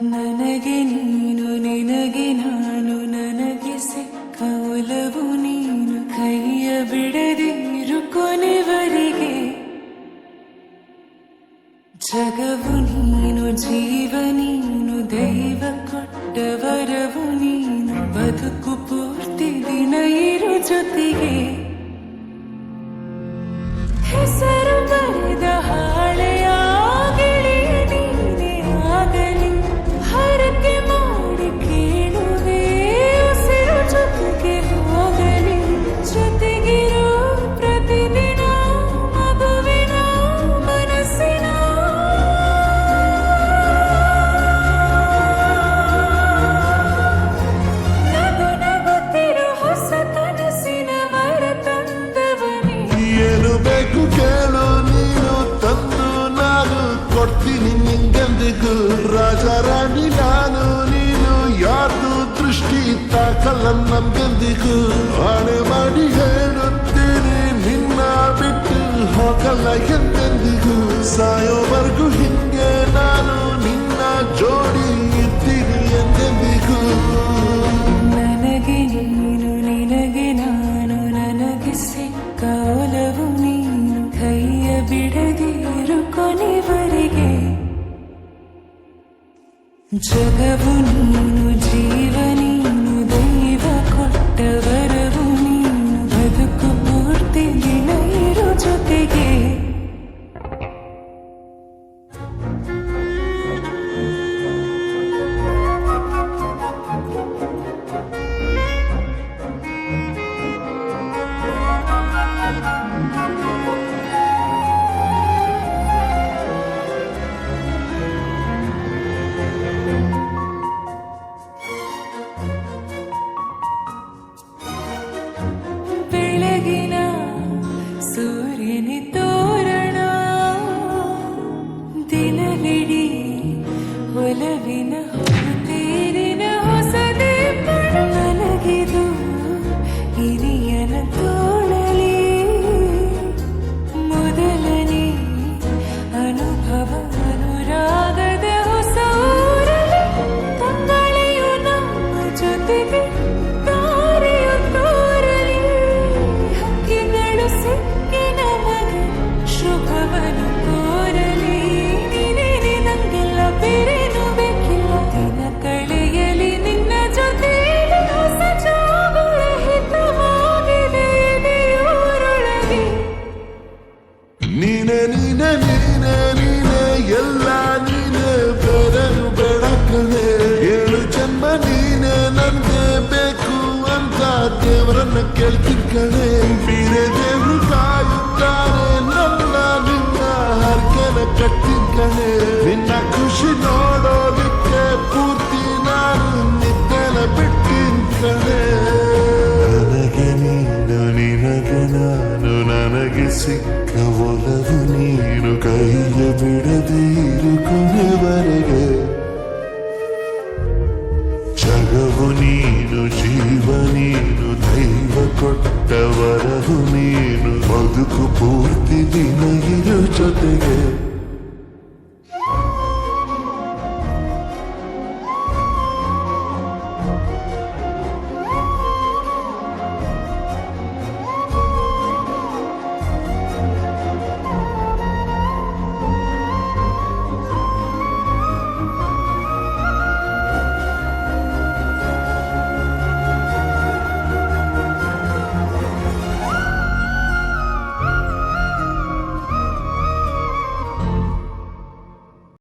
ನನಗೆ ನೀನು ನಿನಗೆ ನಾನು ನನಗೆ ಸಿಕ್ಕ ಒಲವು ನೀನು ಕೈಯ ಬಿಡದಿರು ಕೊನೆವರೆಗೆ ಜಗವು ನೀನು ಜೀವ ನೀನು ದೈವ ಕೊಟ್ಟ ವರವು ನೀನು ಬದುಕು ಪೂರ್ತಿ ದಿನ ಇರು ಜೊತೆಗೆ ಹೆಸರು ಬರೆದ ಹಾಳೆಯ ನೀನೇ ಆಗಲಿ ಹರಕೆ ಮಾಡಿ ಕೇಳುವೆ ಉಸಿರು ಜೊತೆಗೆ ಹೋಗಲಿ ಜೊತೆಗಿರೋ ಪ್ರತಿದಿನ ಮಗುವಿನ ಮನಸ್ಸಿನ ನಗು ನಗುತ್ತಿರೋ ಹೊಸ ಕನಸಿನ ವರ ತಂದವನೇ ಏನು ಬೇಕು ಕೇಳು ನೀನು ತಂದು ನಾನು ಕೊಡ್ತೀನಿ ನಿಂಗೆಂದಿಗೂ ರಾಜ ರಾಣಿ ನಾನು ನೀನು ಯಾರ್ದು ದೃಷ್ಟಿ ತಾಕಲ್ಲ ನಮ್ಗೆಂದಿಗೂ ಆಣೆ ಮಾಡಿ ಹೇಳುತ್ತೀನಿ ನಿನ್ನ ಬಿಟ್ಟು ಹೋಗಲ್ಲ ಎಂದೆಂದಿಗೂ ಸಾಯೋವರೆಗೂ ಹಿಂಗೆ ನಾನು ನಿನ್ನ ಜೋಡಿ ಇರ್ತೀನಿ ಎಂದೆಂದಿಗೂ ನನಗೆ ನೀನು ನಿನಗೆ ನಾನು ನನಗೆ ಸಿಕ್ಕ ಒಲವು ನೀನು ಕೈಯ ಬಿಡದಿರು ಕೊನೆವರೆಗೆ ಜಗವು ನೀನು ಜೀವ ನೀನು ದೈವ ಕೊಟ್ಟ ವರವು ನೀನು ಬದುಕು ಪೂರ್ತಿ ದಿನ ಇರು ಜೊತೆಗೆ ಬೆಳಗಿನ ಸೂರ್ಯನಿ ತೋರಣ ದಿನವಿಡೀ ಒಲವಿನ ಹೊರತೇರಿನ ಹೊಸ ದೀಪಣ ನನಗಿದು ಹಿರಿಯನ ತೋಳಲಿ ಮೊದಲನೇ ಅನುಭವ ಅನುರಾಗದ ಹೊಸ ಊರಲಿ ತಂಗಳೆಯು ನಮ್ಮ ಜೊತೆಗೆ ತಾರೆಯು ತೋರಲಿ ಹಕ್ಕಿಗಳು ಸಿಕ್ಕಿ ನಮಗೆ ಶುಭವನ್ನು ಕೋರಲಿ ನೀನೇನೆ ನಂಗೆಲ್ಲ ಬೇರೇನು ಬೇಕಿಲ್ಲ ದಿನ ಕಳೆಯಲಿ ನಿನ್ನ ಜೊತೆಯಲ್ಲಿ ಹೊಸ ಜಾಗುಳ ಹಿತವಾಗಿದೆ ಇದೆಯೂರೊಳಗೆ ನೀನೆ ನೀನೆ ನೀನೆ ನೀನೆ ಎಲ್ಲ ನೀನೆ ಬೇರೆನು ಬೇಡ ಕಣೆ ಏಳು ಜನ್ಮ ನೀನೆ ನನ್ಗೆ ಬೇಕು ಅಂತ ದೇವರನ್ನ ಕೇಳ್ತೀನಿ ಕಣೆ ಬೇರೆ ದೇವ್ರು ಕಾಯುತ್ತಾರೆ ನನ್ನ ನಿನ್ನ ಹರ್ಕೆನ ಕಟ್ತೀನಿ ಕಣೆ ನಿನ್ನ ಖುಷಿ ನೋಡೋದಕ್ಕೆ ಪೂರ್ತಿ ನಾನು ನಿದ್ದೆನ ಬಿಟ್ಟಿನ್ ಕಣೆ ನನಗೆ ನೀನು ನಿನಗೆ ನಾನು ನನಗೆ ಸಿಕ್ಕ ಒಲವು ನೀನು ಕೈಯ ಬಿಡದಿರು ಕೊನೆವರೆಗೆ ಜಗವು ನೀನು ಜೀವ ನೀನು ದೈವ ಕೊಟ್ಟ ವರವು ನೀನು ಬದುಕು ಪೂರ್ತಿ ದಿನ ಇರು ಜೊತೆಗೆ